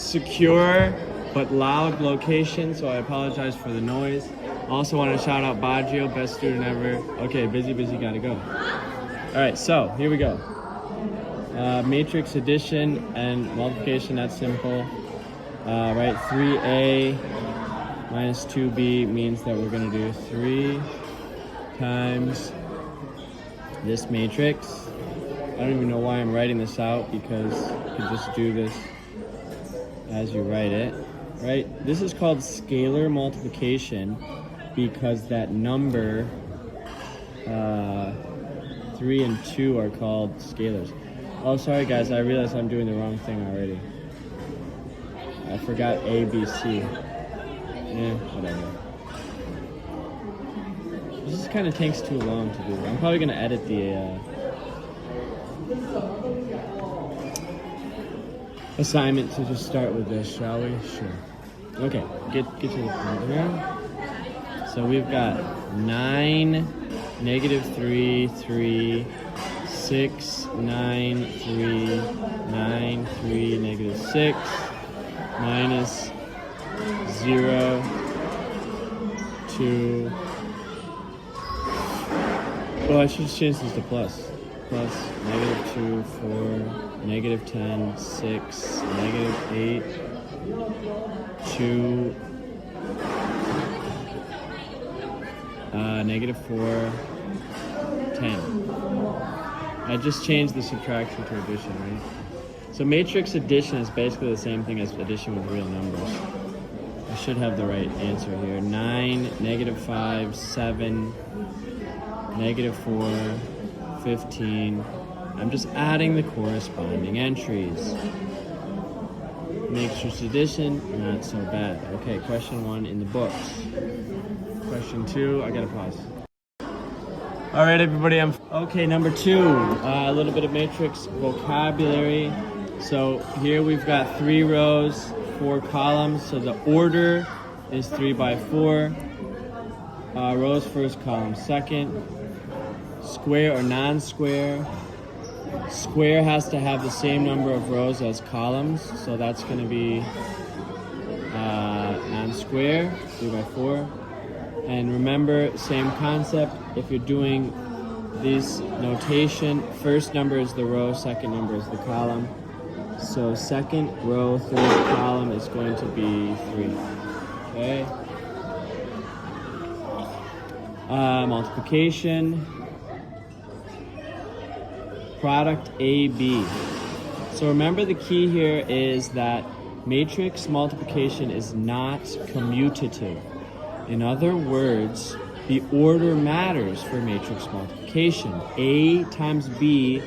secure but loud location, so I apologize for the noise. Also want to shout out Baggio, best student ever. Okay, busy, gotta go. All right, so here we go. Matrix addition and multiplication, that's simple. Right, 3a minus 2b means that we're gonna do 3 times this matrix. I don't even know why I'm writing this out, because you can just do this as you write it, right? This is called scalar multiplication because that number 3 and 2 are called scalars. Oh, sorry guys, I realized I'm doing the wrong thing already. I forgot A, B, C. Yeah, whatever. This just kind of takes too long to do. I'm probably gonna edit the assignment to just start with this, shall we? Sure. Okay, get to the point here. So we've got 9, -3, 3, 6, 9, 3, 9, 3, -6, minus 0, 2. Oh, I should change this to plus. Plus -2, 4, -10, 6, -8, 2, -4, 10. I just changed the subtraction to addition, right? So matrix addition is basically the same thing as addition with real numbers. I should have the right answer here. 9, -5, 7, -4, 15. I'm just adding the corresponding entries. Matrix addition, not so bad. Okay, question 1 in the books. Question 2, I gotta pause. All right, everybody, okay, number 2, a little bit of matrix vocabulary. So here we've got 3 rows, 4 columns. So the order is 3 by 4. Rows first, column second. Square or non-square. Square has to have the same number of rows as columns, so that's going to be non-square, 3 by 4. And remember, same concept, if you're doing this notation, first number is the row, second number is the column. So second row, third column is going to be 3, okay? Multiplication. Product AB. So remember, the key here is that matrix multiplication is not commutative. In other words, the order matters for matrix multiplication. A times B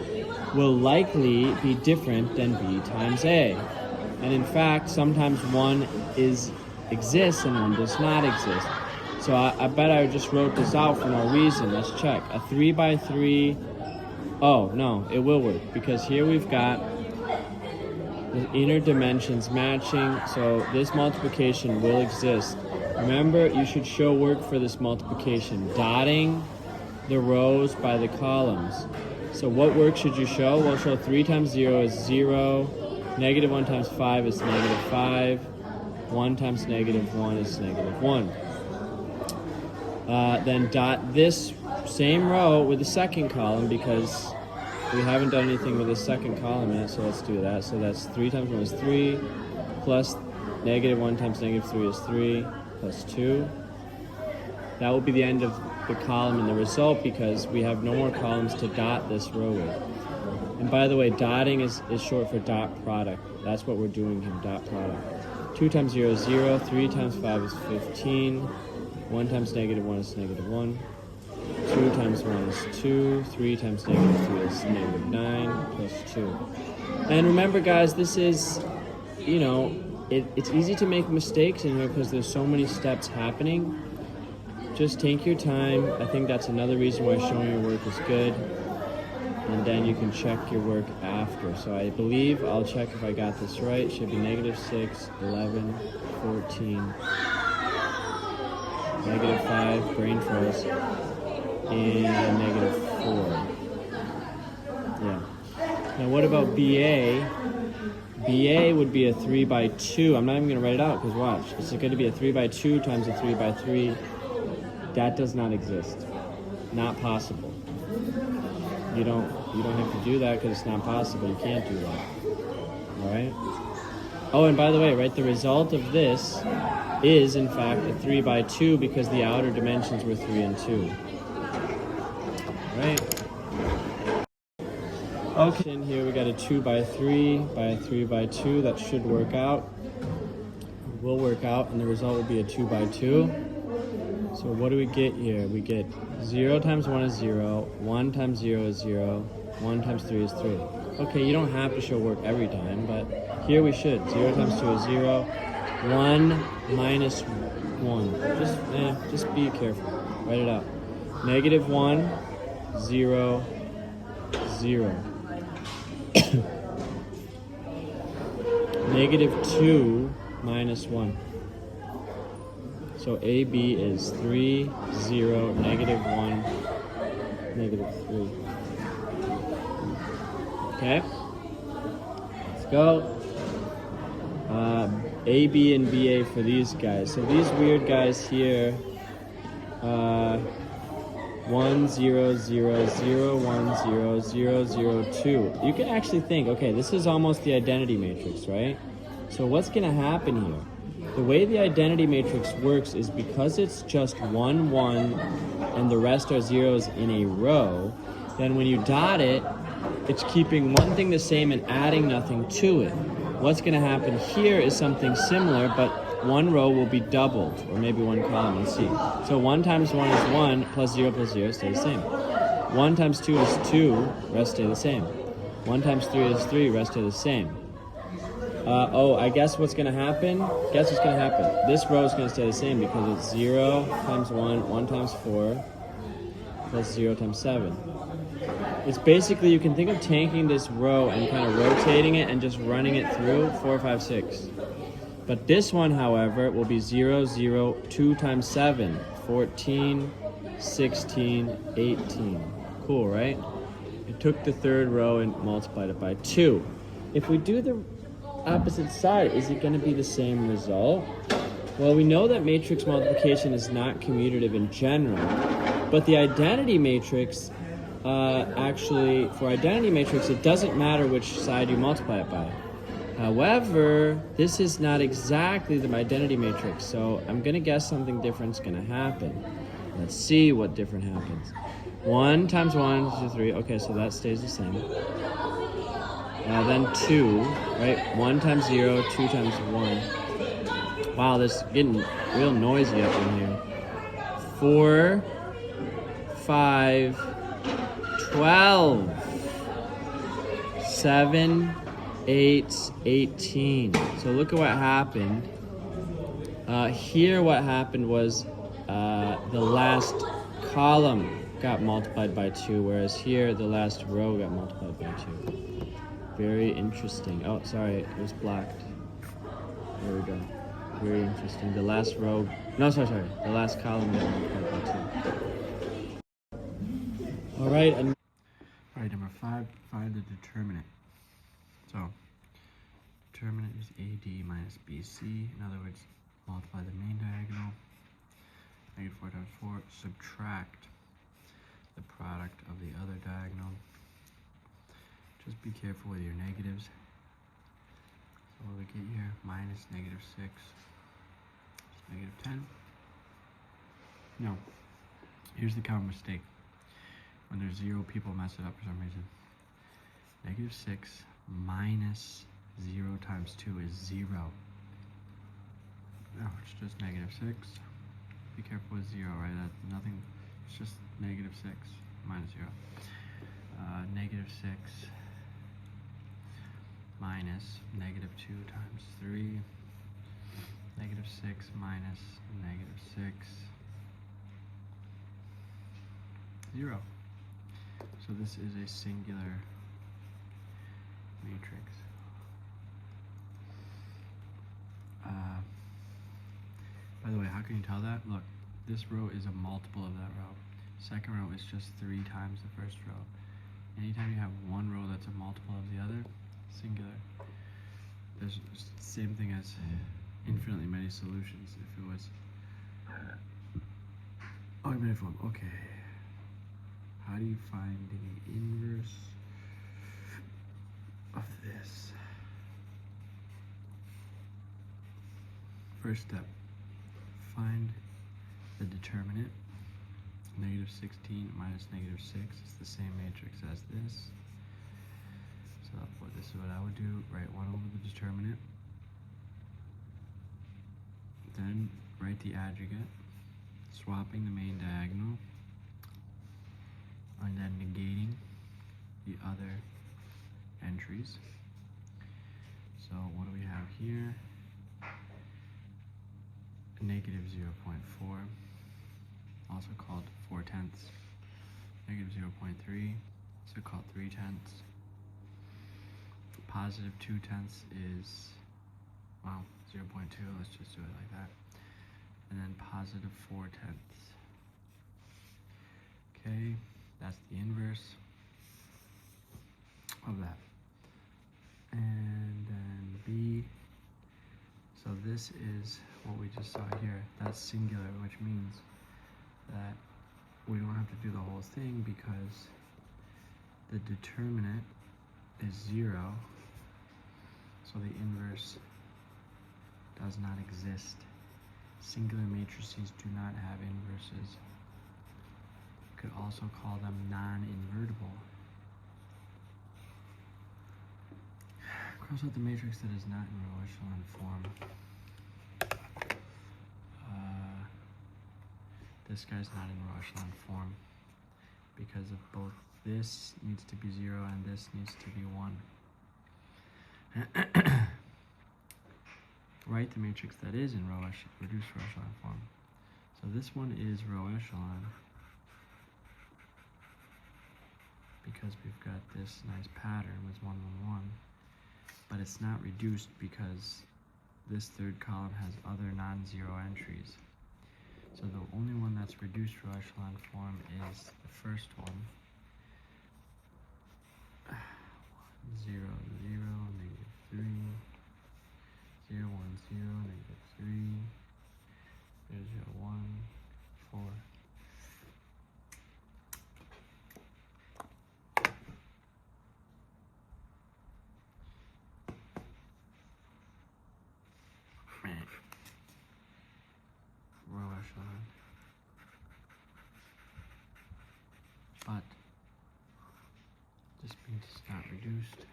will likely be different than B times A. And in fact, sometimes one exists and one does not exist. So I bet I just wrote this out for no reason. Let's check. A 3 by 3. Oh, no, it will work, because here we've got the inner dimensions matching, so this multiplication will exist. Remember, you should show work for this multiplication, dotting the rows by the columns. So what work should you show? Well, show 3 times 0 is 0, -1 times 5 is -5, 1 times -1 is -1. Then dot this same row with the second column, because we haven't done anything with the second column yet, so let's do that. So that's 3 times 1 is 3, plus -1 times -3 is 3, plus 2. That will be the end of the column in the result, because we have no more columns to dot this row with. And by the way, dotting is short for dot product. That's what we're doing here, dot product. 2 times 0 is 0, 3 times 5 is 15, 1 times -1 is -1, 2 times 1 is 2, 3 times -3 is -9, plus 2. And remember, guys, this is, you know, it's easy to make mistakes in here because there's so many steps happening. Just take your time. I think that's another reason why showing your work is good. And then you can check your work after. So I believe I'll check if I got this right. It should be -6, 11, 14, -5, brain froze, and -4. Yeah. Now what about BA? BA would be a 3 by 2. I'm not even going to write it out because watch. It's going to be a 3 by 2 times a 3 by 3. That does not exist. Not possible. You don't have to do that because it's not possible. You can't do that. All right? Oh, and by the way, right, the result of this is in fact a 3 by 2 because the outer dimensions were 3 and 2. All right? Okay, in here we got a 2 by 3 by a 3 by 2. That should work out. Will work out, and the result will be a 2 by 2. So what do we get here? We get 0 times 1 is 0, 1 times 0 is 0, 1 times 3 is 3. Okay, you don't have to show work every time, but here we should. 0 times 2 is 0, 1 minus 1. Just be careful. Write it out. Negative 1, 0, 0. Negative 2 minus 1. So AB is 3, 0, negative 1, negative 3. Okay? Let's go. AB and BA for these guys. So these weird guys here, 1, 0, 0, 0, 1, 0, 0, 0, 2. You can actually think, okay, this is almost the identity matrix, right? So what's going to happen here? The way the identity matrix works is because it's just 1, 1, and the rest are zeros in a row, then when you dot it, it's keeping one thing the same and adding nothing to it. What's going to happen here is something similar, but one row will be doubled, or maybe one column, let's see. So 1 times 1 is 1, plus 0 stay the same. 1 times 2 is 2, rest stay the same. 1 times 3 is 3, rest stay the same. I guess what's going to happen? Guess what's going to happen? This row is going to stay the same because it's 0 times 1, 1 times 4, plus 0 times 7. It's basically, you can think of taking this row and kind of rotating it and just running it through 4, 5, 6. But this one, however, will be 0, 0, 2 times 7, 14, 16, 18. Cool, right? It took the third row and multiplied it by 2. If we do the opposite side, is it going to be the same result? Well, we know that matrix multiplication is not commutative in general, but the identity matrix, actually, for identity matrix, it doesn't matter which side you multiply it by. However, this is not exactly the identity matrix, so I'm going to guess something different is going to happen. Let's see what different happens. 1 times 1 is 3. Okay, so that stays the same. Then 2, right? 1 times 0, 2 times 1. Wow, this is getting real noisy up in here. 4, 5, 12, 7, 8, 18. So look at what happened. Here what happened was the last column got multiplied by 2, whereas here the last row got multiplied by 2. Very interesting. Oh, sorry, it was blacked. There we go. Very interesting. The last row, no, sorry. The last column got multiplied by 2. All right, number 5, find the determinant. So, determinant is AD minus BC. In other words, multiply the main diagonal. Negative 4 times 4. Subtract the product of the other diagonal. Just be careful with your negatives. So what do we get here? Minus negative 6. Negative 10. No. Here's the common mistake. When there's 0, people mess it up for some reason. Negative 6 minus 0 times 2 is 0. No, it's just negative 6. Be careful with 0, right? That's nothing. It's just negative 6 minus 0. Negative 6 minus negative 2 times 3. Negative 6 minus negative 6. 0. So this is a singular matrix. By the way, how can you tell that? Look, this row is a multiple of that row. Second row is just 3 times the first row. anytime you have one row that's a multiple of the other, singular. There's the same thing as infinitely many solutions. If it was augmented form, okay. How do you find the inverse of this? First step, find the determinant. Negative 16 minus negative 6 is the same matrix as this. So this is what I would do, write 1 over the determinant. Then write the adjugate, swapping the main diagonal, and then negating the other entries. So what do we have here? Negative 0.4, also called 4/10. Negative 0.3, so called 3/10. Positive 2/10 is, well, 0.2, let's just do it like that. And then positive 4/10. Okay, that's the inverse of that. And then B, so this is what we just saw here. That's singular, which means that we don't have to do the whole thing because the determinant is 0, so the inverse does not exist. Singular matrices do not have inverses. You could also call them non-invertible. Cross out the matrix that is not in row echelon form. This guy's not in row echelon form because of both this needs to be 0 and this needs to be 1. Write the matrix that is in reduced row echelon form. So this one is row echelon because we've got this nice pattern with 1, 1, 1, but it's not reduced because this third column has other non-zero entries. So the only one that's reduced row echelon form is the first one. 1, 0, 0, negative 3, 0, 1, 0, negative 3, 0, 0, 1, 4. Row echelon. But this means it's not reduced.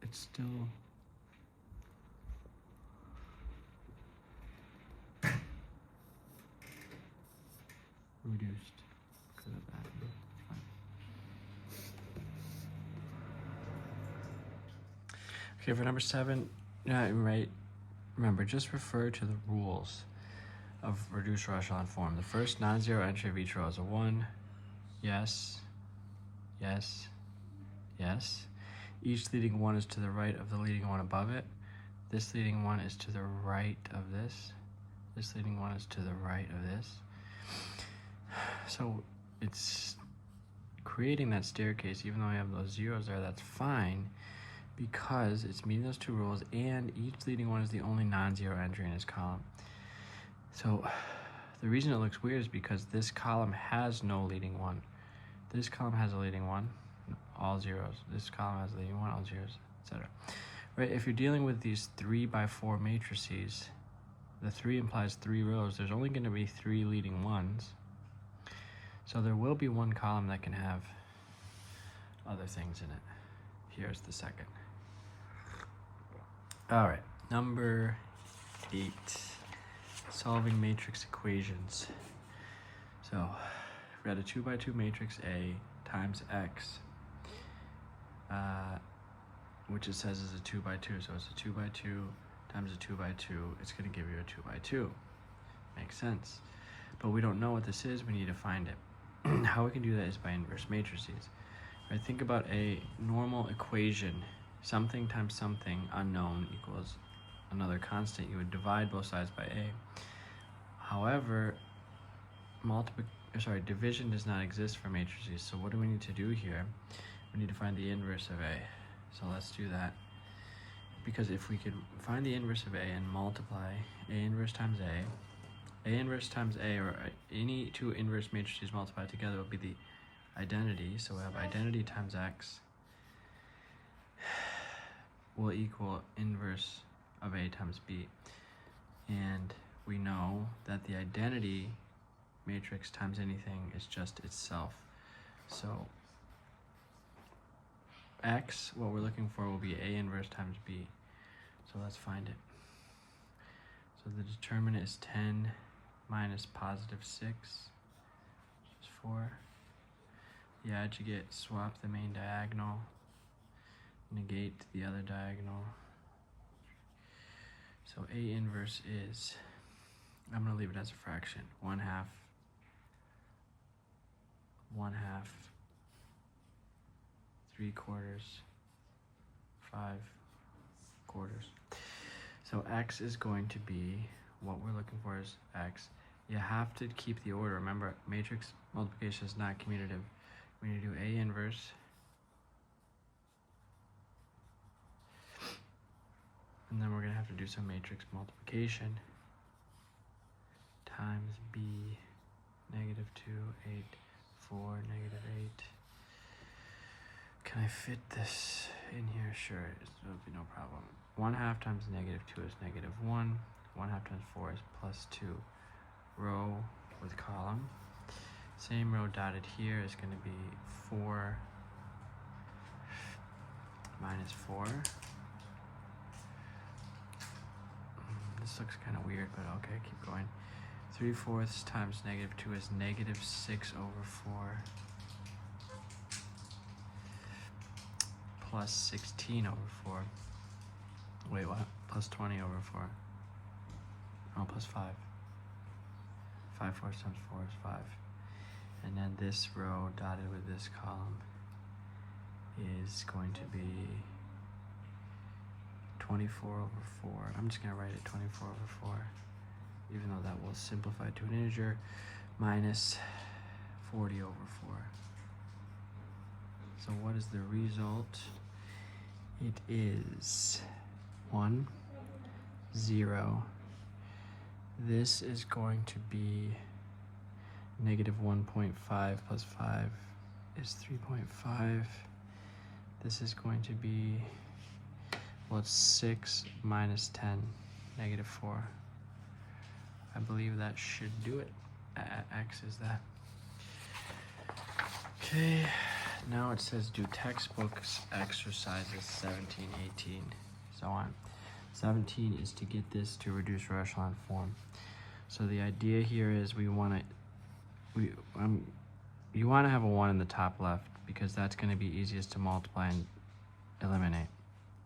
It's still reduced because of that. Okay, for number 7, right. Remember, just refer to the rules of reduced row echelon form. The first non-zero entry of each row is a 1. Yes, yes, yes. Each leading 1 is to the right of the leading 1 above it. This leading 1 is to the right of this. This leading 1 is to the right of this. So it's creating that staircase, even though I have those zeros there, that's fine because it's meeting those two rules and each leading 1 is the only non-zero entry in his column. So the reason it looks weird is because this column has no leading 1. This column has a leading 1, all zeros. This column has a leading 1, all zeros, etc. Right, if you're dealing with these 3x4 matrices, the 3 implies 3 rows. There's only going to be 3 leading 1s. So there will be one column that can have other things in it. Here's the second. All right, number 8, solving matrix equations. So we've got a 2x2 matrix A times X, which it says is a 2x2. So it's a 2x2 times a 2x2. It's going to give you a 2x2. Makes sense. But we don't know what this is. We need to find it. How we can do that is by inverse matrices. Right? Think about a normal equation something times something unknown equals another constant, you would divide both sides by a. However, division does not exist for matrices. So what do we need to do here? We need to find the inverse of a. So let's do that. Because if we could find the inverse of a and multiply a inverse times a inverse times a, or any two inverse matrices multiplied together, will be the identity. So we have identity times x will equal inverse of a times b. And we know that the identity matrix times anything is just itself. So x, what we're looking for, will be a inverse times b. So let's find it. So the determinant is 10 minus positive 6, which is 4. You adjugate, swap the main diagonal, negate the other diagonal. So a inverse is, I'm going to leave it as a fraction, 1/2, 1/2, 3/4, 5/4. So x is going to be, what we're looking for is x. You have to keep the order. Remember, matrix multiplication is not commutative. We need to do a inverse, and then we're going to have to do some matrix multiplication, times b, -2, 8, 4, -8. Can I fit this in here? Sure, it'll be no problem. 1/2 times -2 is -1. 1/2 times 4 is +2. Row with column. Same row dotted here is going to be 4 minus 4. This looks kind of weird, but okay, keep going. 3/4 times -2 is -6/4. Plus 16/4. Wait, what? Plus 20/4. Oh, plus 5. 5/4 times 4 is 5. And then this row dotted with this column is going to be 24/4. I'm just going to write it 24/4, even though that will simplify to an integer, minus 40/4. So what is the result? It is 1, 0. This is going to be -1.5 plus 5 is 3.5. This is going to be, well, it's 6 minus 10, -4. I believe that should do it. X is that. Okay, now it says do textbooks exercises 17, 18, so on. 17 is to get this to reduce row echelon form. So the idea here is you want to have a 1 in the top left, because that's going to be easiest to multiply and eliminate.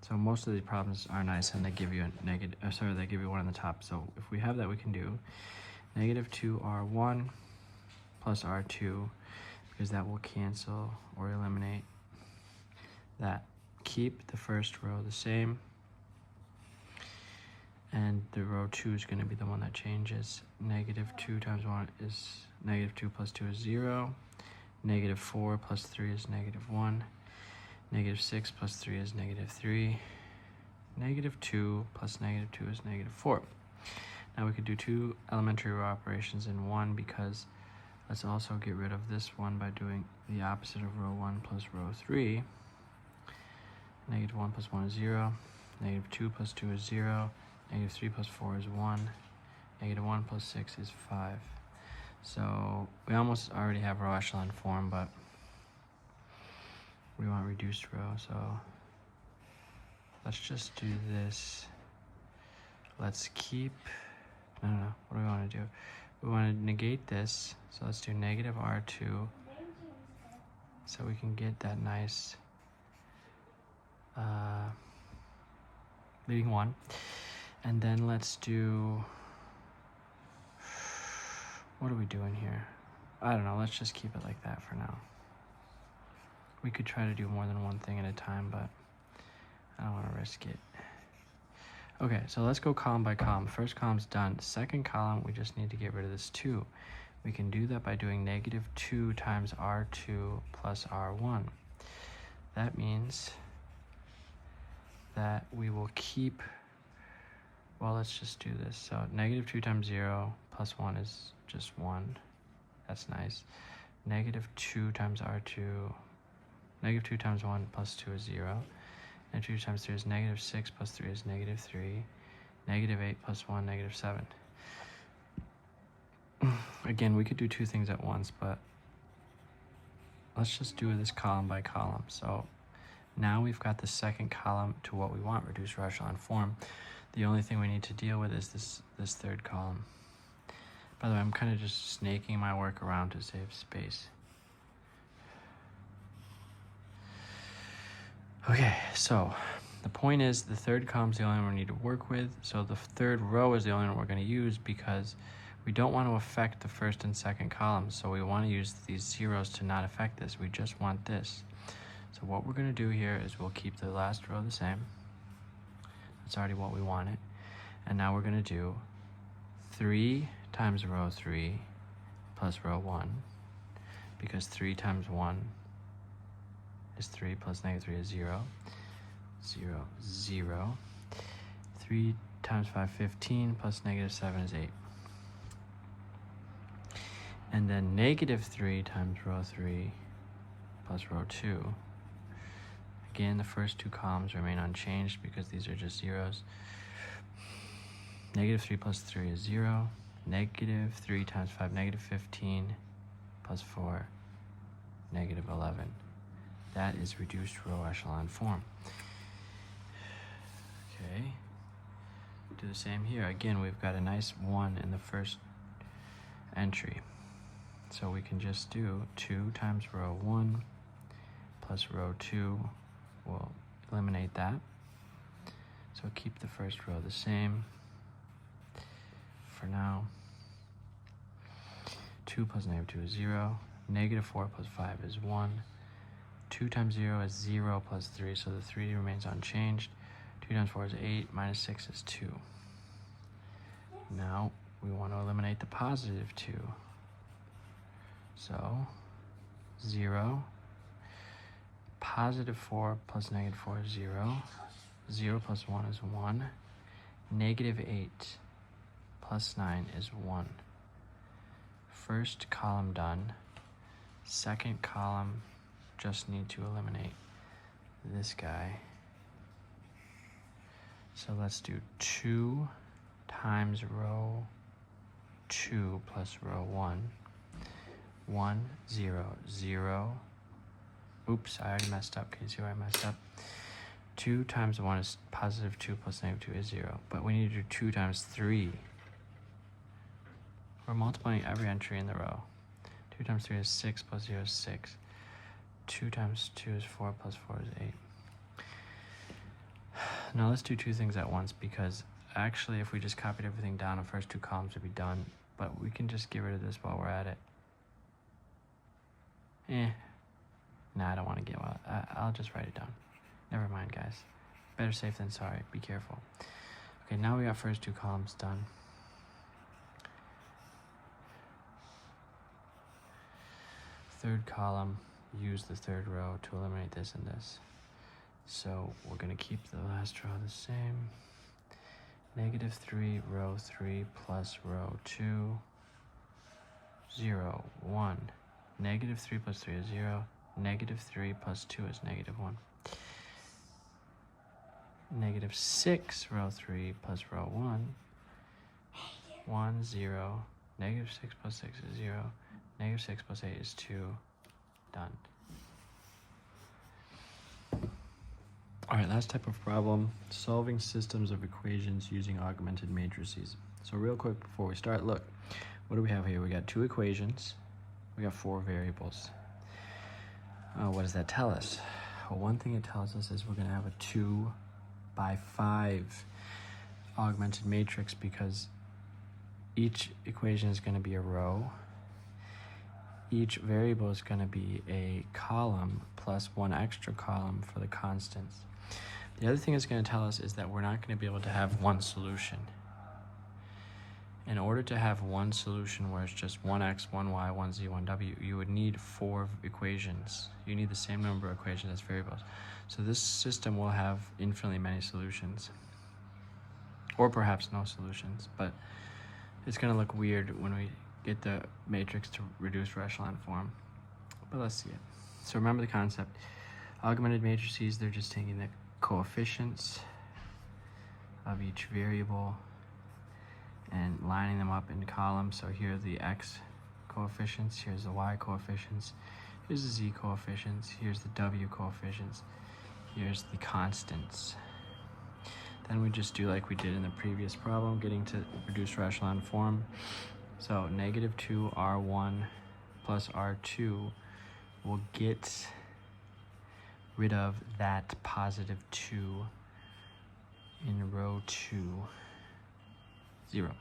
So most of these problems are nice, and they give you a negative, they give you 1 on the top. So if we have that, we can do -2r1 plus r2, because that will cancel or eliminate that. Keep the first row the same, and the row 2 is going to be the one that changes. -2 times 1 is -2 plus 2 is 0. -4 plus 3 is -1. -6 plus 3 is -3. -2 plus -2 is -4. Now we could do 2 elementary row operations in one, because let's also get rid of this one by doing the opposite of row 1 plus row 3. -1 plus 1 is 0. -2 plus 2 is 0. -3 plus 4 is 1. -1 plus 6 is 5. So we almost already have row echelon form, but we want reduced row. So let's just do this. Let's keep, no, what do we want to do? We want to negate this. So let's do -r2, so we can get that nice leading 1. And then let's do, what are we doing here? I don't know, let's just keep it like that for now. We could try to do more than one thing at a time, but I don't want to risk it. Okay, so let's go column by column. First column's done. Second column, we just need to get rid of this 2. We can do that by doing -2 times R2 plus R1. That means that we will keep, well, let's just do this. So -2 times 0 plus 1 is just 1. That's nice. -2 times R2, -2 times 1 plus 2 is 0. -2 times 3 is -6 plus 3 is -3. -8 plus 1, -7. Again, we could do 2 things at once, but let's just do this column by column. So now we've got the second column to what we want, reduced row echelon form. The only thing we need to deal with is this third column. By the way, I'm kind of just snaking my work around to save space. Okay, so the point is the third column is the only one we need to work with. So the third row is the only one we're going to use because we don't want to affect the first and second columns. So we want to use these zeros to not affect this. We just want this. So what we're going to do here is we'll keep the last row the same. That's already what we wanted. And now we're going to do 3 times row 3 plus row 1, because 3 times 1 is 3 plus -3 is 0. 0, 0. 3 times 5, 15 plus -7 is 8. And then -3 times row 3 plus row 2. Again, the first 2 columns remain unchanged because these are just zeros. -3 plus 3 is 0. -3 times 5, -15 plus 4, -11. That is reduced row echelon form. Okay. Do the same here. Again, we've got a nice 1 in the first entry. So we can just do 2 times row 1 plus row 2. We'll eliminate that. So keep the first row the same for now. 2 plus -2 is 0. -4 plus 5 is 1. 2 times 0 is 0 plus 3, so the 3 remains unchanged. 2 times 4 is 8, minus 6 is 2. Now we want to eliminate the positive 2. So 0, positive 4 plus -4 is 0. 0 plus 1 is 1. -8 plus 9 is 1. First column done. Second column, just need to eliminate this guy. So let's do 2 times row 2 plus row 1. 1, 0, 0. Oops, I already messed up. Can you see where I messed up? 2 times 1 is positive 2 plus -2 is 0. But we need to do 2 times 3. We're multiplying every entry in the row. 2 times 3 is 6 plus 0 is 6. 2 times 2 is 4 plus 4 is 8. Now let's do 2 things at once, because actually if we just copied everything down, the first 2 columns would be done. But we can just get rid of this while we're at it. Nah, I don't want to get well. I'll just write it down. Never mind, guys. Better safe than sorry. Be careful. Okay, now we got first 2 columns done. Third column, use the third row to eliminate this and this. So we're going to keep the last row the same. -3, row 3 plus row 2. 0, 1. -3 plus 3 is 0. -3 plus 2 is -1. -6, row 3 plus row 1. 1, 0. -6 plus 6 is 0. -6 plus 8 is 2. Done. All right, last type of problem, solving systems of equations using augmented matrices. So real quick before we start, look, what do we have here? We got 2 equations. We got 4 variables. What does that tell us? Well, one thing it tells us is we're going to have a 2 by 5 augmented matrix, because each equation is going to be a row. Each variable is going to be a column plus 1 extra column for the constants. The other thing it's going to tell us is that we're not going to be able to have one solution. In order to have one solution where it's just 1x, 1y, 1z, 1w, you would need 4 equations. You need the same number of equations as variables. So this system will have infinitely many solutions. Or perhaps no solutions, but it's going to look weird when we get the matrix to reduced echelon form. But let's see it. So remember the concept. Augmented matrices, they're just taking the coefficients of each variable and lining them up in columns. So here are the x coefficients, here's the y coefficients, here's the z coefficients, here's the w coefficients, here's the constants. Then we just do like we did in the previous problem, getting to reduced echelon form. So negative 2r1 plus r2 will get rid of that positive 2 in row 2, 0.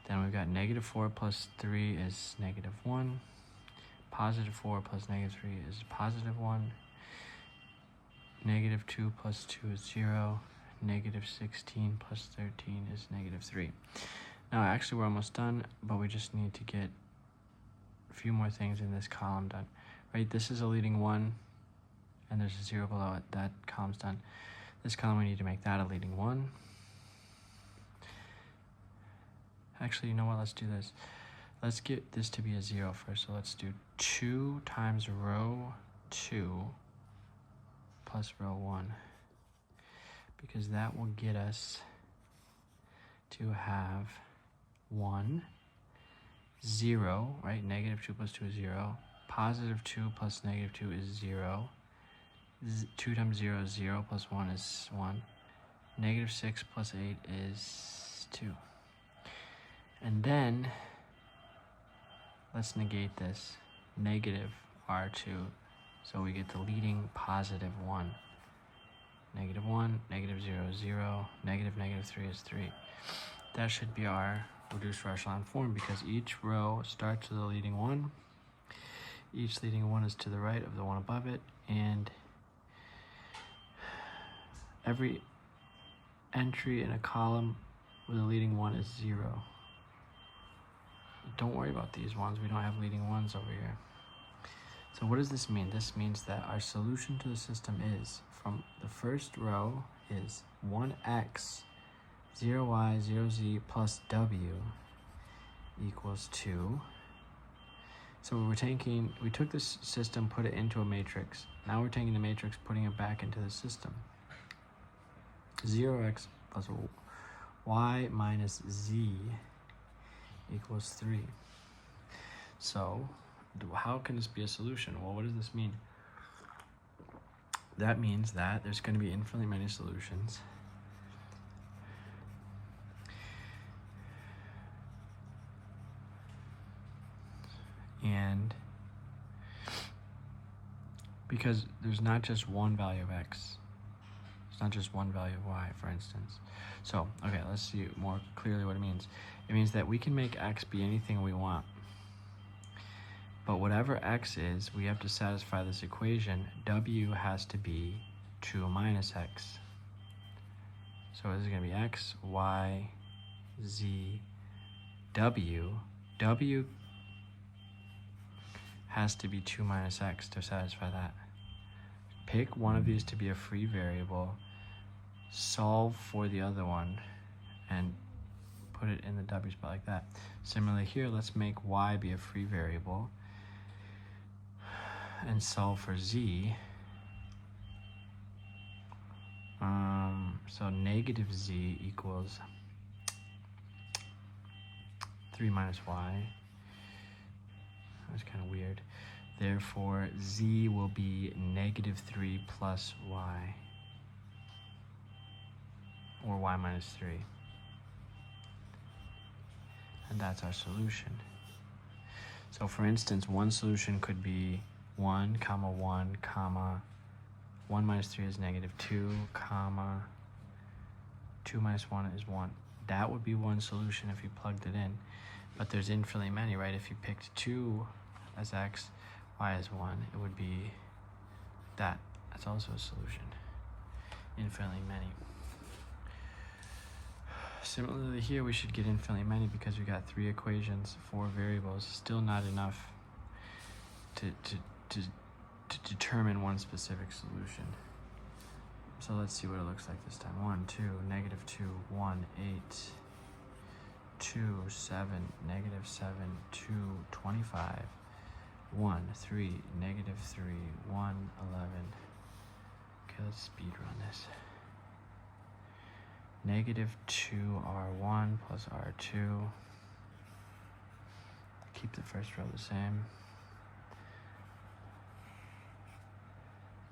Then we've got negative 4 plus 3 is negative 1. Positive 4 plus negative 3 is positive 1. Negative 2 plus 2 is 0. Negative 16 plus 13 is negative 3. Now actually we're almost done, but we just need to get a few more things in this column done. Right, this is a leading 1, and there's a 0 below it. That column's done. This column, we need to make that a leading 1. Actually, you know what? Let's do this. Let's get this to be a 0 first. So let's do 2 times row 2 plus row 1. Because that will get us to have 1, 0, right? Negative 2 plus 2 is 0. Positive 2 plus negative 2 is 0. 2 times 0 is 0, plus 1 is 1. Negative 6 plus 8 is 2. And then, let's negate this. Negative r2. So we get the leading positive 1. Negative 1, negative 0 is 0. Negative 3 is 3. That should be our reduced echelon form because each row starts with a leading 1. Each leading 1 is to the right of the one above it. And every entry in a column with a leading 1 is 0. Don't worry about these ones. We don't have leading 1s over here. So what does this mean? This means that our solution to the system is, from the first row, is 1x, 0y, 0z plus w equals 2. So we took this system, put it into a matrix. Now we're taking the matrix, putting it back into the system. 0x plus y minus z equals 3. So how can this be a solution? Well, what does this mean? That means that there's going to be infinitely many solutions. And because there's not just one value of x, it's not just one value of y, for instance. So, okay, let's see more clearly what it means. It means that we can make x be anything we want. But whatever x is, we have to satisfy this equation. W has to be 2 minus x. So this is going to be x, y, z, w. W has to be 2 minus x to satisfy that. Pick one of these to be a free variable, solve for the other one, and put it in the w spot like that. Similarly here, let's make y be a free variable and solve for z. So negative z equals 3 minus y. That's kind of weird. Therefore, z will be negative 3 plus y, or y minus 3. And that's our solution. So for instance, one solution could be 1, comma 1, comma 1 minus 3 is negative 2, comma 2 minus 1 is 1. That would be one solution if you plugged it in. But there's infinitely many, right? If you picked 2 as x, y as 1, it would be that. That's also a solution. infinitely many. Similarly here, we should get infinitely many because we got 3 equations, 4 variables. Still not enough to determine one specific solution. So let's see what it looks like this time. 1, 2, negative 2, 1, 8, 2, 7, negative 7, 2, 25, 1, 3, negative 3, 1, 11. Okay, let's speed run this. Negative 2r1 plus r2. Keep the first row the same.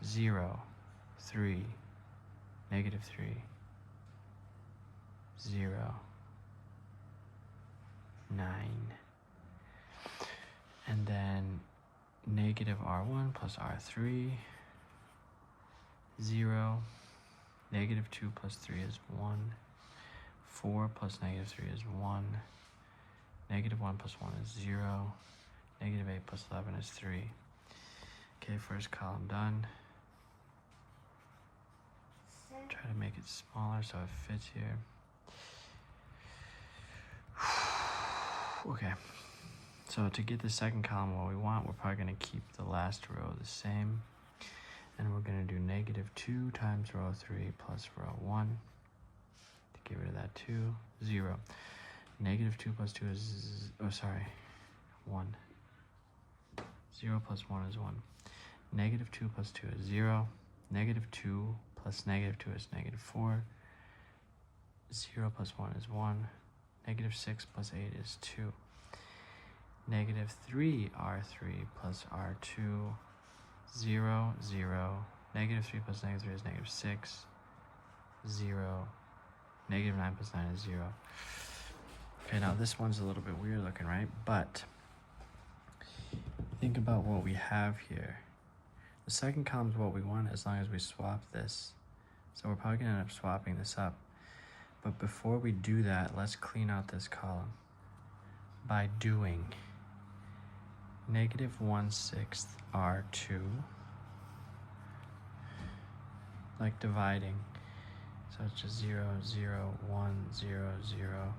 0, 3, negative 3, 0, 9. And then negative r1 plus r3, 0. Negative 2 plus 3 is 1. 4 plus negative 3 is 1. Negative 1 plus 1 is 0. Negative 8 plus 11 is 3. Okay, first column done. Try to make it smaller so it fits here. Okay, so to get the second column what we want, we're probably going to keep the last row the same. And we're going to do negative 2 times row 3 plus row 1. To get rid of that 2, 0. Negative 2 plus 2 is, 1. 0 plus 1 is 1. Negative 2 plus 2 is 0. Negative 2 plus negative 2 is negative 4. 0 plus 1 is 1. Negative 6 plus 8 is 2. Negative 3r3 plus r2, 0, 0. Negative 3 plus negative 3 is negative 6. 0. Negative 9 plus 9 is 0. Okay, now this one's a little bit weird looking, right? But think about what we have here. The second column is what we want as long as we swap this. So we're probably going to end up swapping this up. But before we do that, let's clean out this column by doing negative 1/6 r2, like dividing. So it's just 0, 0, 1, 0, 0.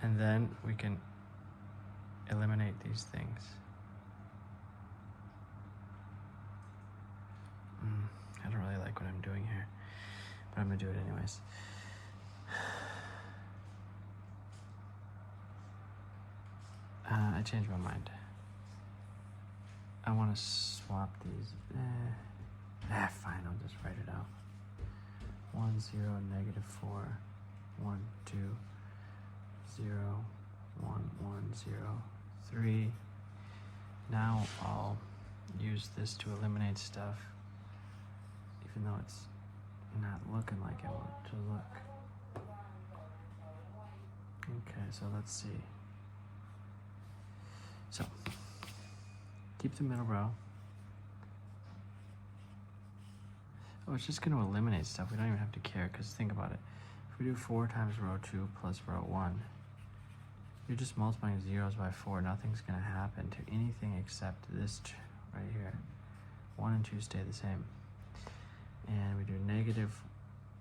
And then we can eliminate these things. I don't really like what I'm doing here, but I'm gonna do it anyways. I changed my mind. I want to swap these. Fine, I'll just write it out. 1, 0, negative 4, 1, 2, 0, 1, 1, 0, 3. Now I'll use this to eliminate stuff, even though it's not looking like I want it to look. Okay, so let's see. So, keep the middle row. Oh, it's just going to eliminate stuff. We don't even have to care, because think about it. If we do 4 times row 2 plus row 1, you're just multiplying zeros by 4. Nothing's going to happen to anything except this right here. 1 and 2 stay the same. And we do negative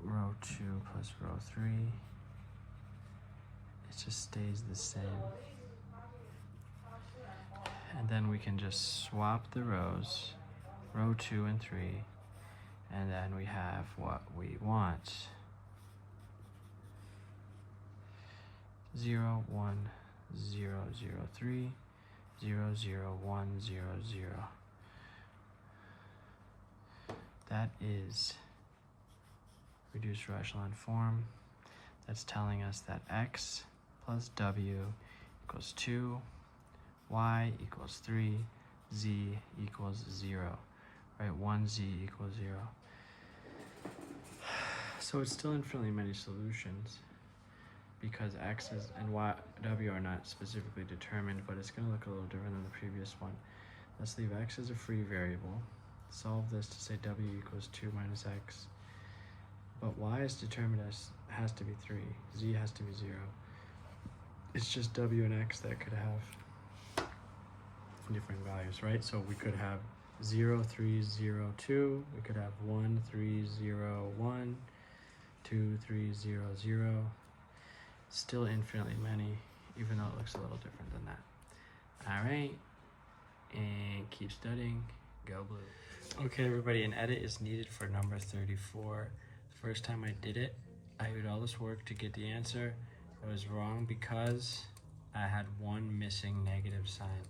row 2 plus row 3. It just stays the same. And then we can just swap the rows, row 2 and 3, and then we have what we want. 0, 1, 0, 0, 3, 0, 0, 1, 0, 0. That is reduced row echelon form. That's telling us that x plus w equals 2, y equals 3, z equals 0, right? 1z equals 0. So it's still infinitely many solutions because x's and w are not specifically determined, but it's going to look a little different than the previous one. Let's leave x as a free variable. Solve this to say w equals 2 minus x. But y is determined as has to be 3. Z has to be 0. It's just w and x that could have different values, right? So we could have 0, 3, 0, 2. We could have 1, 3, 0, 1, 2, 3, 0, 0. Still infinitely many, even though it looks a little different than that. All right, and keep studying. Go blue. Okay, everybody, an edit is needed for number 34. The first time I did it, I did all this work to get the answer. I was wrong because I had one missing negative sign.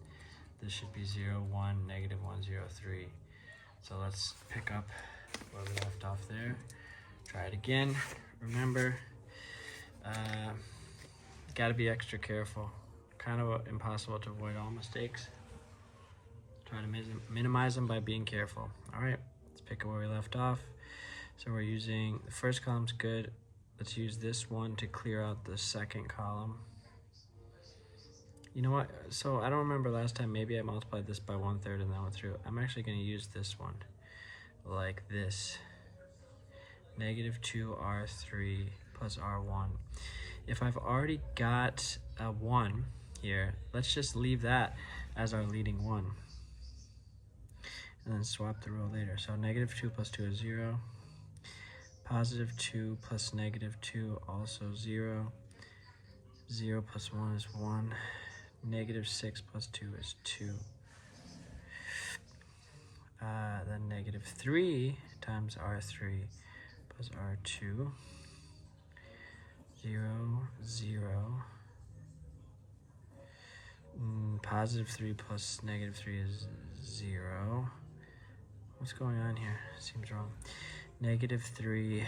This should be 0, 1, negative 1, 0, 3. So let's pick up where we left off there. Try it again. Remember, got to be extra careful. Kind of impossible to avoid all mistakes. Try to minimize them by being careful. All right, let's pick up where we left off. So we're using, the first column's good. Let's use this one to clear out the second column. You know what? So I don't remember last time, maybe I multiplied this by 1/3 and then went through. I'm actually going to use this one like this. Negative 2r3 plus r1. If I've already got a 1 here, let's just leave that as our leading 1. And then swap the row later. So negative 2 plus 2 is 0. Positive 2 plus negative 2, also 0. 0 plus 1 is 1. Negative 6 plus 2 is 2. Then negative 3 times r3 plus r2. 0, 0. Positive 3 plus negative 3 is 0. What's going on here? Seems wrong. Negative 3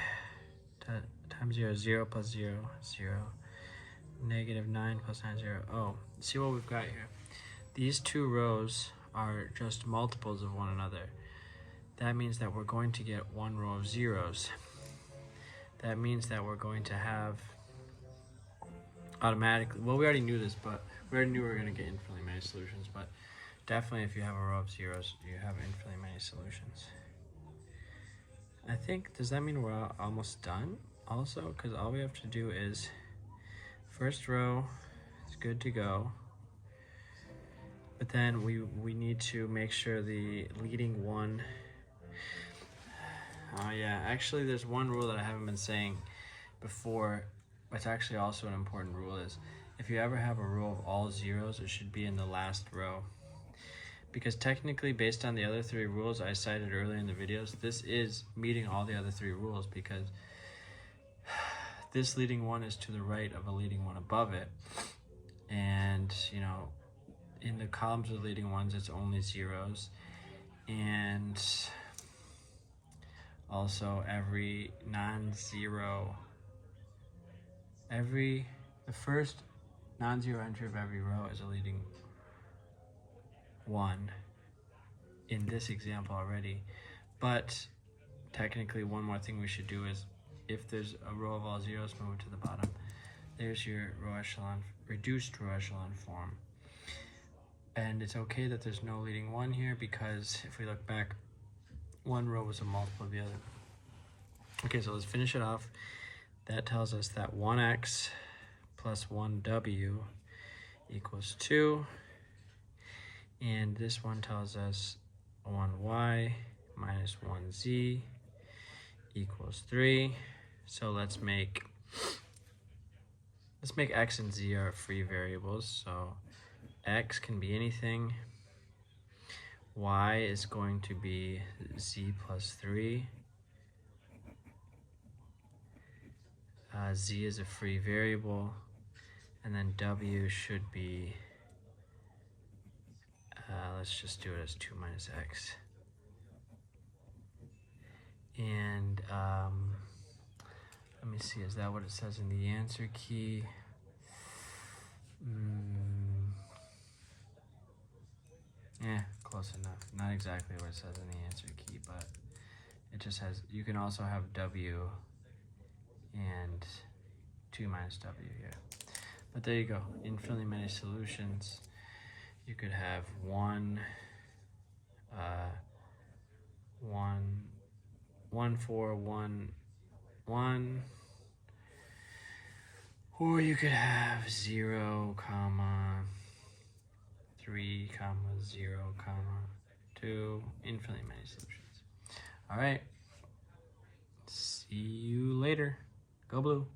times 0 is 0 plus 0, 0. Negative 9 plus 9 is 0. Oh, see what we've got here? These two rows are just multiples of one another. That means that we're going to get one row of zeros. That means that we're going to have automatically, well, we already knew this, but we already knew we were going to get infinitely many solutions, but definitely if you have a row of zeros, you have infinitely many solutions. I think, does that mean we're almost done also? Because all we have to do is, first row is good to go, but then we need to make sure the leading one, oh yeah, actually there's one rule that I haven't been saying before, but it's actually also an important rule, is if you ever have a row of all zeros, it should be in the last row. Because technically, based on the other 3 rules I cited earlier in the videos, this is meeting all the other 3 rules, because this leading one is to the right of a leading one above it. And, you know, in the columns of the leading ones, it's only zeros. And also every non-zero, the first non-zero entry of every row is a leading 1 in this example already. But technically, one more thing we should do is, if there's a row of all zeros, move it to the bottom. There's your row echelon, reduced row echelon form. And it's okay that there's no leading 1 here, because if we look back, one row was a multiple of the other. Okay, so let's finish it off. That tells us that 1x plus 1w equals 2. And this one tells us 1y minus 1z equals 3. So let's make x and z our free variables. So x can be anything. Y is going to be z plus 3. Z is a free variable. And then w should be, let's just do it as 2 minus x. And let me see, is that what it says in the answer key? Yeah, close enough. Not exactly what it says in the answer key, but it just has, you can also have w and 2 minus w here. But there you go, infinitely many solutions. You could have 1, 4, 1, 1. Or you could have 0, 3, 0, to infinitely many solutions. All right. See you later. Go blue.